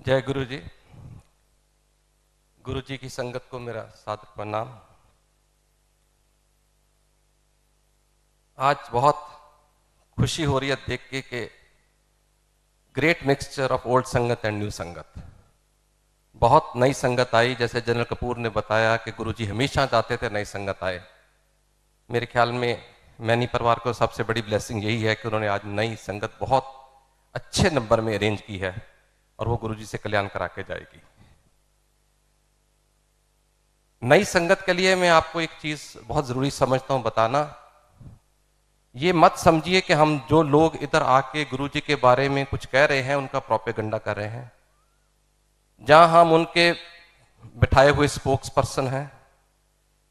जय गुरु जी। गुरु जी की संगत को मेरा सादर प्रणाम। आज बहुत खुशी हो रही है देख के कि ग्रेट मिक्सचर ऑफ ओल्ड संगत एंड न्यू संगत। बहुत नई संगत आई, जैसे जनरल कपूर ने बताया कि गुरु जी हमेशा चाहते थे नई संगत आए। मेरे ख्याल में मैनी परिवार को सबसे बड़ी ब्लेसिंग यही है कि उन्होंने आज नई संगत बहुत अच्छे नंबर में अरेंज की है और वो गुरु जी से कल्याण करा के जाएगी। नई संगत के लिए मैं आपको एक चीज बहुत जरूरी समझता हूं बताना। ये मत समझिए कि हम जो लोग इधर आके गुरु जी के बारे में कुछ कह रहे हैं उनका प्रोपेगेंडा कर रहे हैं। जहां हम उनके बिठाए हुए स्पोक्स पर्सन हैं,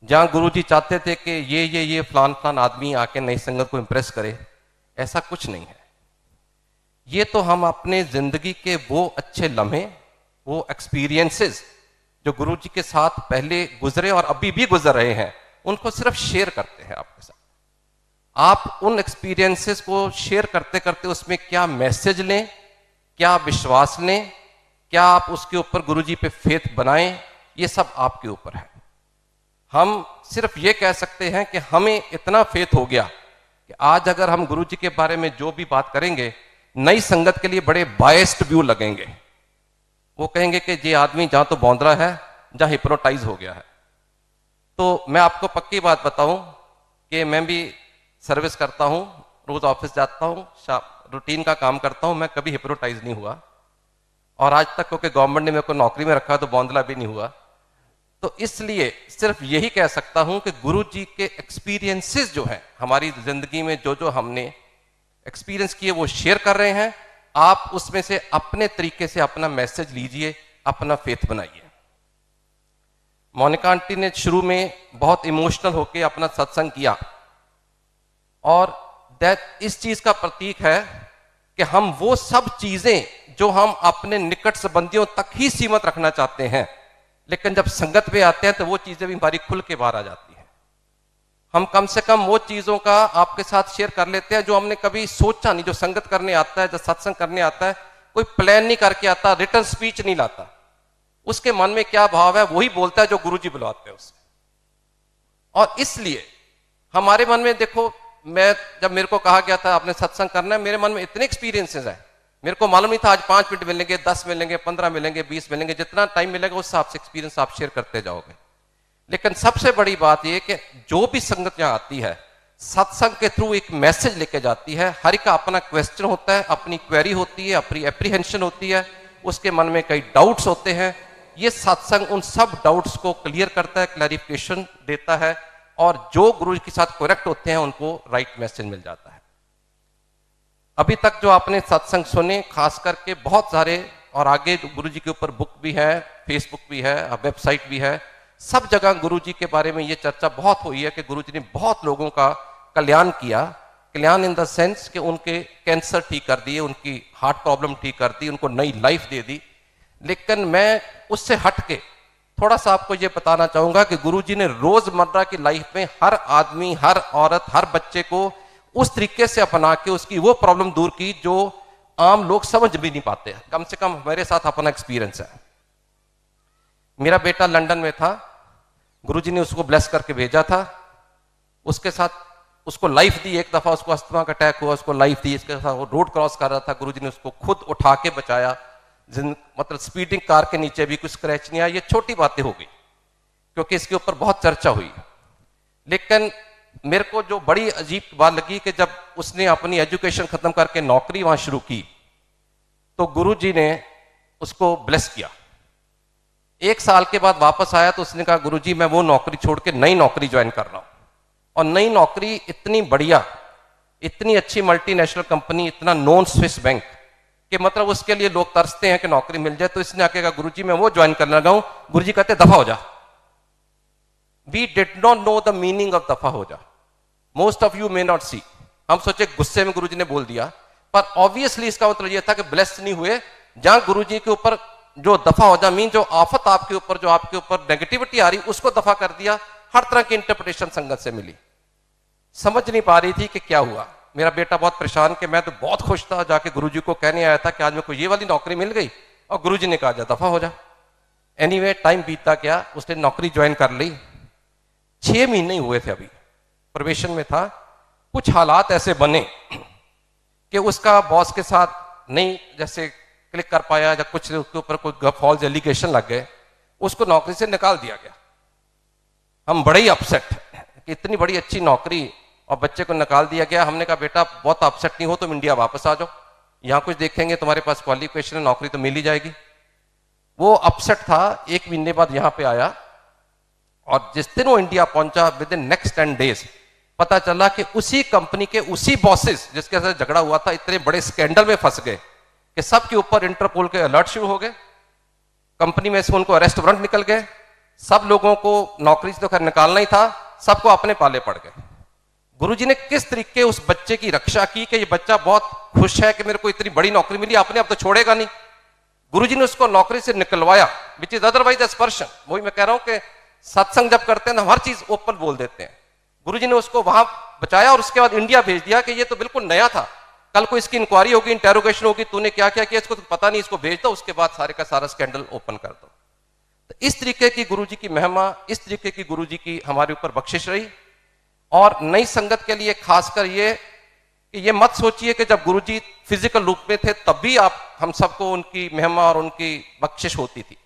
जहां गुरु जी चाहते थे कि ये फलान फलान आदमी आके नई संगत को इंप्रेस करे, ऐसा कुछ नहीं है। ये तो हम अपने जिंदगी के वो अच्छे लम्हे, वो एक्सपीरियंसेस जो गुरु जी के साथ पहले गुजरे और अभी भी गुजर रहे हैं, उनको सिर्फ शेयर करते हैं आपके साथ। आप उन एक्सपीरियंसेस को शेयर करते करते उसमें क्या मैसेज लें, क्या विश्वास लें, क्या आप उसके ऊपर गुरु जी पे फेथ बनाएं, ये सब आपके ऊपर है। हम सिर्फ ये कह सकते हैं कि हमें इतना फेथ हो गया कि आज अगर हम गुरु जी के बारे में जो भी बात करेंगे, नई संगत के लिए बड़े बायस्ड व्यू लगेंगे। वो कहेंगे कि ये आदमी जहां तो बौंदरा है, जहां हिप्नोटाइज हो गया है। तो मैं आपको पक्की बात बताऊं कि मैं भी सर्विस करता हूं, रोज ऑफिस जाता हूं, रूटीन का काम करता हूं, मैं कभी हिप्नोटाइज नहीं हुआ। और आज तक क्योंकि गवर्नमेंट ने मेरे को नौकरी में रखा तो बौंदला भी नहीं हुआ। तो इसलिए सिर्फ यही कह सकता हूं कि गुरु जी के एक्सपीरियंसेस जो हैं हमारी जिंदगी में, जो जो हमने एक्सपीरियंस किए वो शेयर कर रहे हैं। आप उसमें से अपने तरीके से अपना मैसेज लीजिए, अपना फेथ बनाइए। मोनिका आंटी ने शुरू में बहुत इमोशनल होकर अपना सत्संग किया और दैट इस चीज का प्रतीक है कि हम वो सब चीजें जो हम अपने निकट संबंधियों तक ही सीमित रखना चाहते हैं, लेकिन जब संगत पे आते हैं तो वो चीजें भी हमारी खुल के बाहर आ जाती हैं। हम कम से कम वो चीजों का आपके साथ शेयर कर लेते हैं जो हमने कभी सोचा नहीं। जो संगत करने आता है, जो सत्संग करने आता है, कोई प्लान नहीं करके आता, रिटर्न स्पीच नहीं लाता। उसके मन में क्या भाव है वही बोलता है जो गुरुजी बुलाते हैं उसे। और इसलिए हमारे मन में देखो, मैं जब मेरे को कहा गया था आपने सत्संग करना है, मेरे मन में इतने एक्सपीरियंसेस हैं, मेरे को मालूम नहीं था आज 5 मिनट मिलेंगे, 10 मिलेंगे, 15 मिलेंगे, 20 मिलेंगे, जितना टाइम मिलेगा उस हिसाब से एक्सपीरियंस आप शेयर करते जाओगे। लेकिन सबसे बड़ी बात यह कि जो भी संगत यहां आती है, सत्संग के थ्रू एक मैसेज लेके जाती है। हर का अपना क्वेश्चन होता है, अपनी क्वेरी होती है, अपनी एप्रीहेंशन होती है, उसके मन में कई डाउट्स होते हैं। ये सत्संग उन सब डाउट्स को क्लियर करता है, क्लैरिफिकेशन देता है, और जो गुरु के साथ करेक्ट होते हैं उनको राइट मैसेज मिल जाता है। अभी तक जो आपने सत्संग सुने, खास करके बहुत सारे, और आगे गुरु जी के ऊपर बुक भी है, फेसबुक भी है, वेबसाइट भी है, सब जगह गुरु जी के बारे में ये चर्चा बहुत हुई है कि गुरु जी ने बहुत लोगों का कल्याण किया। कल्याण इन द सेंस कि उनके कैंसर ठीक कर दिए, उनकी हार्ट प्रॉब्लम ठीक कर दी, उनको नई लाइफ दे दी। लेकिन मैं उससे हट के थोड़ा सा आपको ये बताना चाहूंगा कि गुरु जी ने रोजमर्रा की लाइफ में हर आदमी, हर औरत, हर बच्चे को उस तरीके से अपना के उसकी वो प्रॉब्लम दूर की जो आम लोग समझ भी नहीं पाते। कम से कम मेरे साथ अपना एक्सपीरियंस है। मेरा बेटा लंदन में था, गुरुजी ने उसको ब्लेस करके भेजा था। उसके साथ उसको लाइफ दी, एक दफा उसको अस्थमा का अटैक हुआ, उसको लाइफ दी। इसके साथ वो रोड क्रॉस कर रहा था, गुरुजी ने उसको खुद उठा के बचाया। मतलब स्पीडिंग कार के नीचे भी कुछ स्क्रैच नहीं आया। ये छोटी बातें हो गई क्योंकि इसके ऊपर बहुत चर्चा हुई। लेकिन मेरे को जो बड़ी अजीब बात लगी कि जब उसने अपनी एजुकेशन खत्म करके नौकरी वहां शुरू की तो गुरुजी ने उसको ब्लेस किया। 1 साल के बाद वापस आया तो उसने कहा गुरुजी मैं वो नौकरी छोड़ के नई नौकरी ज्वाइन कर रहा हूं। और नई नौकरी इतनी बढ़िया, इतनी अच्छी मल्टीनेशनल कंपनी, इतना नॉन स्विस बैंक कि मतलब उसके लिए लोग तरसते हैं कि नौकरी मिल जाए। तो इसने आके कहा गुरुजी मैं वो ज्वाइन करने लगा हूं। गुरुजी कहते दफा हो जा। We did not know the meaning of दफा हो जा। Most of you may not see. हम सोचे गुस्से में गुरुजी ने बोल दिया, पर ऑब्वियसली इसका मतलब यह था कि ब्लेस नहीं हुए। जहां गुरुजी के ऊपर जो दफा हो जा मीन जो आफत आपके ऊपर, जो आपके ऊपर नेगेटिविटी आ रही, उसको दफा कर दिया। हर तरह की इंटरप्रिटेशन संगत से मिली। समझ नहीं पा रही थी कि क्या हुआ। मेरा बेटा बहुत परेशान कि मैं तो बहुत खुश था, जाके गुरुजी को कहने आया था कि आज मेरे को ये वाली नौकरी मिल गई, और गुरुजी ने कहा जा दफा हो जा। एनीवे टाइम बीतता गया, उसने नौकरी ज्वाइन कर ली। 6 महीने ही हुए थे, अभी प्रोबेशन में था। कुछ हालात ऐसे बने कि उसका बॉस के साथ नहीं जैसे क्लिक कर पाया, या कुछ उसके ऊपर कोई फॉल्स एलिगेशन लग गए, उसको नौकरी से निकाल दिया गया। हम बड़े ही अपसेट कि इतनी बड़ी अच्छी नौकरी और बच्चे को निकाल दिया गया। हमने कहा बेटा बहुत अपसेट नहीं हो, तुम इंडिया वापस आ जाओ, यहाँ कुछ देखेंगे, तुम्हारे पास क्वालिफिकेशन है, नौकरी तो मिल ही जाएगी। वो अपसेट था। 1 महीने बाद यहाँ पे आया, और जिस दिन वो इंडिया पहुंचा, विद इन नेक्स्ट 10 डेज पता चला कि उसी कंपनी के उसी बॉसेस जिसके साथ झगड़ा हुआ था, इतने बड़े स्कैंडल में फंस गए कि सबके ऊपर इंटरपोल के अलर्ट शुरू हो गए। कंपनी में से उनको अरेस्ट वारंट निकल गए। सब लोगों को नौकरी से तो खैर निकालना ही था, सबको अपने पाले पड़ गए। गुरुजी ने किस तरीके उस बच्चे की रक्षा की कि ये बच्चा बहुत खुश है कि मेरे को इतनी बड़ी नौकरी मिली, अपने आप तो छोड़ेगा नहीं। गुरुजी ने उसको नौकरी से निकलवाया, विच इज अदरवाइज एस्पर्शन। वही मैं कह रहा हूं कि सत्संग जब करते हैं ना, हर चीज ओपन बोल देते हैं। गुरुजी ने उसको वहां बचाया और उसके बाद इंडिया भेज दिया कि ये तो बिल्कुल नया था, कल को इसकी इंक्वायरी होगी, इंटेरोगेशन होगी, तूने क्या क्या किया, इसको तो पता नहीं, इसको भेज दो, उसके बाद सारे का सारा स्कैंडल ओपन कर दो। तो इस तरीके की गुरुजी की महिमा, इस तरीके की गुरुजी की हमारे ऊपर बख्शिश रही। और नई संगत के लिए खासकर ये कि ये मत सोचिए कि जब गुरुजी फिजिकल रूप में थे तब भी आप हम सबको उनकी महिमा और उनकी बख्शिश होती थी।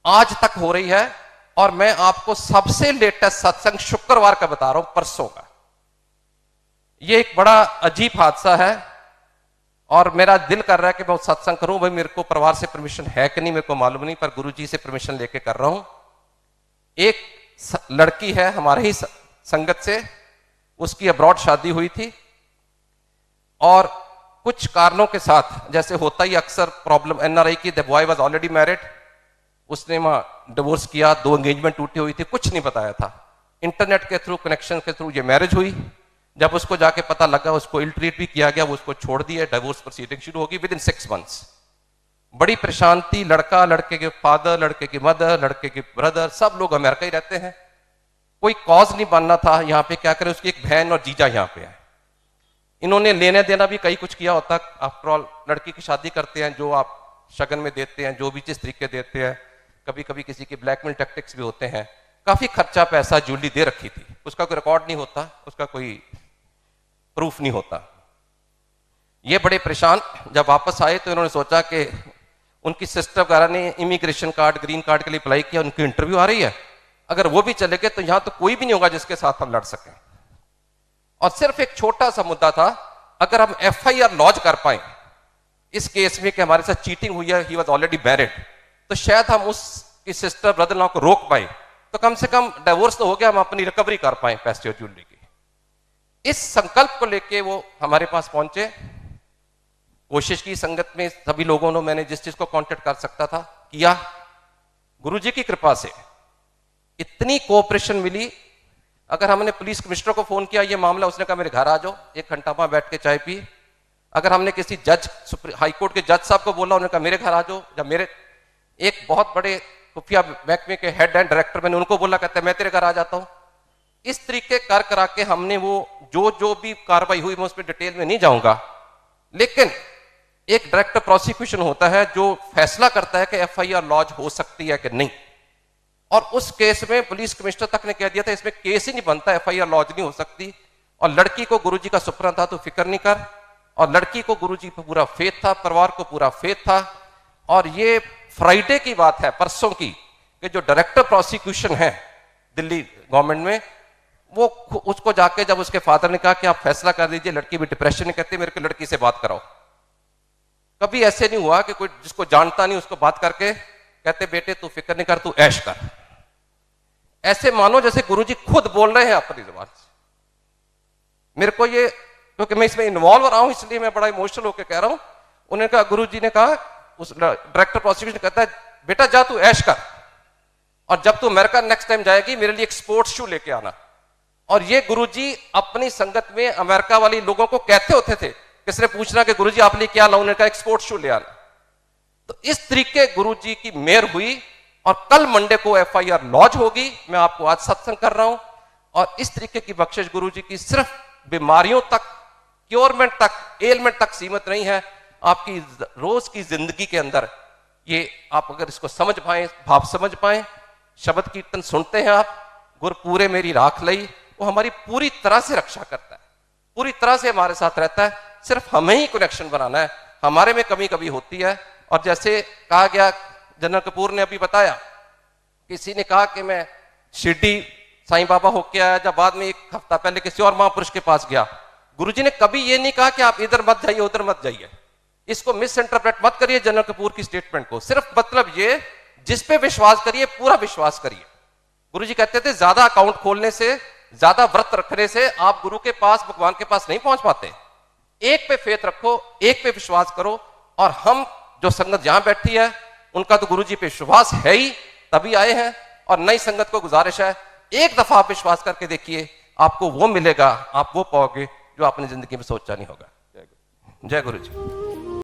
आज तक हो रही है। और मैं आपको सबसे लेटेस्ट सत्संग शुक्रवार का बता रहा हूं, परसों का। ये एक बड़ा अजीब हादसा है और मेरा दिल कर रहा है कि मैं सत्संग करूं। भाई मेरे को परिवार से परमिशन है कि नहीं मेरे को मालूम नहीं, पर गुरुजी से परमिशन लेके कर रहा हूं। एक लड़की है हमारे ही संगत से, उसकी अब्रॉड शादी हुई थी और कुछ कारणों के साथ, जैसे होता ही अक्सर प्रॉब्लम एनआरआई की, the boy was already married, उसने वहां डिवोर्स किया, 2 एंगेजमेंट टूटी हुई थी, कुछ नहीं बताया था। इंटरनेट के थ्रू, कनेक्शन के थ्रू ये मैरिज हुई। जब उसको जाके पता लगा, उसको इल ट्रीट भी किया गया, वो उसको छोड़ दिया, डिवोर्स प्रोसीडिंग शुरू होगी विद इन 6 मंथ्स। बड़ी परेशान थी। लड़का, लड़के के फादर, लड़के की मदर, लड़के के ब्रदर, सब लोग अमेरिका ही रहते हैं। कोई कॉज नहीं बनना था। यहाँ पे क्या करें, उसकी एक बहन और जीजा यहाँ पे है। इन्होंने लेने देना भी कहीं कुछ किया होता। आफ्टर ऑल लड़की की शादी करते हैं, जो आप शगन में देते हैं, जो भी जिस तरीके देते हैं, कभी कभी किसी के ब्लैकमेल टैक्टिक्स भी होते हैं। काफी खर्चा पैसा ज्वेलरी दे रखी थी, उसका कोई रिकॉर्ड नहीं होता, उसका कोई प्रूफ नहीं होता। ये बड़े परेशान जब वापस आए तो इन्होंने सोचा कि उनकी सिस्टर वगैरह ने इमिग्रेशन कार्ड, ग्रीन कार्ड के लिए अप्लाई किया, उनकी इंटरव्यू आ रही है, अगर वो भी चले गए तो यहां तो कोई भी नहीं होगा जिसके साथ हम लड़ सकें। और सिर्फ एक छोटा सा मुद्दा था, अगर हम एफआईआर लॉन्च कर पाए इस केस में कि हमारे साथ चीटिंग हुई है, ही वाज ऑलरेडी मैरिड, तो शायद हम उसकी सिस्टर ब्रदर इन लॉ को रोक पाए, तो कम से कम डिवोर्स तो हो गया, हम अपनी रिकवरी कर पाए पैसे और ज्वेलरी की। इस संकल्प को लेके वो हमारे पास पहुंचे। कोशिश की संगत में सभी लोगों ने, मैंने जिस चीज को कांटेक्ट कर सकता था किया। गुरुजी की कृपा से इतनी कोऑपरेशन मिली। अगर हमने पुलिस कमिश्नर को फोन किया ये मामला, उसने कहा मेरे घर आ जाओ, 1 घंटा वहां बैठ के चाय पी। अगर हमने किसी जज, हाईकोर्ट के जज साहब को बोला, उन्होंने कहा मेरे घर आ जाओ। जब मेरे एक बहुत बड़े खुफिया महकमे के हेड एंड डायरेक्टर, मैंने उनको बोला, कहते मैं तेरे घर आ जाता हूं। इस तरीके कर करा के हमने वो जो भी कार्रवाई हुई, मैं उस पर डिटेल में नहीं जाऊंगा, लेकिन एक डायरेक्टर प्रोसिक्यूशन होता है जो फैसला करता है कि एफआईआर लॉन्च हो सकती है कि नहीं। और उस केस में पुलिस कमिश्नर तक ने कह दिया था इसमें केस ही नहीं बनता, एफआईआर लॉन्च नहीं हो सकती। और लड़की को गुरुजी का सुपना था, तो फिक्र नहीं कर। और लड़की को गुरुजी पर पूरा फेथ था, परिवार को पूरा फेथ था। और ये फ्राइडे की बात है, परसों की, कि जो डायरेक्टर प्रोसिक्यूशन है दिल्ली गवर्नमेंट में, वो उसको जाके जब उसके फादर ने कहा कि आप फैसला कर दीजिए, लड़की भी डिप्रेशन में, कहते मेरे को लड़की से बात कराओ। कभी ऐसे नहीं हुआ कि कोई जिसको जानता नहीं उसको बात करके कहते बेटे तू फिक्र नहीं कर, तू ऐश कर। ऐसे मानो जैसे गुरुजी खुद बोल रहे हैं अपनी जुबान से। मेरे को ये, क्योंकि मैं इसमें इन्वॉल्व रहा हूं, इसलिए मैं बड़ा इमोशनल होकर कह रहा हूं। उन्होंने कहा, गुरुजी ने कहा, उस डायरेक्टर प्रोसिक्यूशन कहता है बेटा जा तू ऐश कर, और जब तू अमेरिका नेक्स्ट टाइम जाएगी मेरे लिए एक स्पोर्ट्स शू लेके आना। और ये गुरुजी अपनी संगत में अमेरिका वाली लोगों को कहते होते थे, किसने पूछना कि गुरुजी आप लिए क्या लाऊं, उन्होंने कहा एक स्पोर्ट्स शू ले आना। तो इस तरीके गुरुजी की मेहर हुई। और कल मंडे को एफआईआर लॉन्च होगी। मैं आपको आज सत्संग कर रहा हूं। और इस तरीके की बख्शिश गुरुजी की सिर्फ बीमारियों तक, क्योरमेंट तक, एलमेंट तक सीमित नहीं है, आपकी रोज की जिंदगी के अंदर ये आप अगर इसको समझ पाए, भाव समझ पाए, शब्द कीर्तन सुनते हैं आप, गुर पूरे मेरी राख लई, वो हमारी पूरी तरह से रक्षा करता है, पूरी तरह से हमारे साथ रहता है। सिर्फ हमें ही कनेक्शन बनाना है, हमारे में कमी कभी होती है। और जैसे कहा गया, जनरल कपूर ने अभी बताया, किसी ने कहा कि मैं शिरडी साईं बाबा होके आया, जब बाद में एक हफ्ता पहले किसी और महापुरुष के पास गया, गुरुजी ने कभी ये नहीं कहा कि आप इधर मत जाइए उधर मत जाइए। इसको मिस इंटरप्रेट मत करिए जनरल कपूर की स्टेटमेंट को। सिर्फ मतलब ये, जिस पे विश्वास करिए पूरा विश्वास करिए। गुरुजी कहते थे ज्यादा अकाउंट खोलने से, ज्यादा व्रत रखने से आप गुरु के पास, भगवान के पास नहीं पहुंच पाते। एक पे फेथ रखो, एक पे विश्वास करो। और हम जो संगत यहां बैठी है, उनका तो गुरुजी पे विश्वास है ही, तभी आए हैं। और नई संगत को गुजारिश है, एक दफा आप विश्वास करके देखिए, आपको वो मिलेगा, आप वो पाओगे जो आपने जिंदगी में सोचा नहीं होगा। जय गुरु जी।